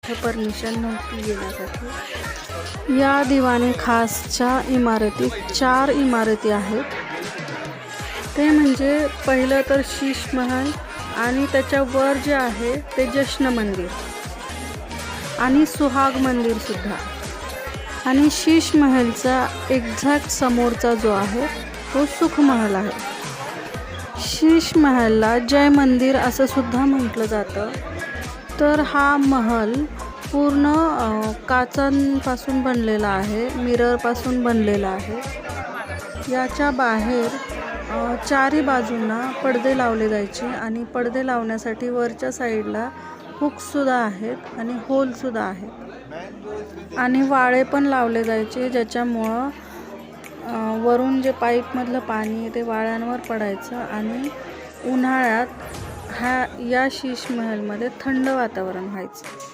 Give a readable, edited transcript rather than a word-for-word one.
तिथं परमिशन नव्हती गेल्यासाठी। या दिवाने खासच्या इमारतीत 4 इमारती आहेत। ते म्हणजे पहिलं तर शीश महल आणि त्याच्यावर जे आहे ते जश्न मंदिर आणि सुहाग मंदिर सुद्धा। आणि शीश महलचा एक्झॅक्ट समोरचा जो आहे तो सुख महल आहे। शीश महलला जय मंदिर असं सुद्धा म्हटलं जातं। तर हा महल पूर्ण काचांपासून बनलेला आहे, मिररपासून बनलेला आहे। याच्या बाहेर 4ही बाजूंना पडदे लावले जायचे आणि पडदे लावण्यासाठी वरच्या साईडला हुकसुद्धा आहेत आणि होलसुद्धा आहेत आणि वाळे पण लावले जायचे, ज्याच्यामुळं वरून जे पाईपमधलं पाणी आहे ते वाळ्यांवर पडायचं आणि उन्हाळ्यात या शीश महलमध्ये थंड वातावरण व्हायचं।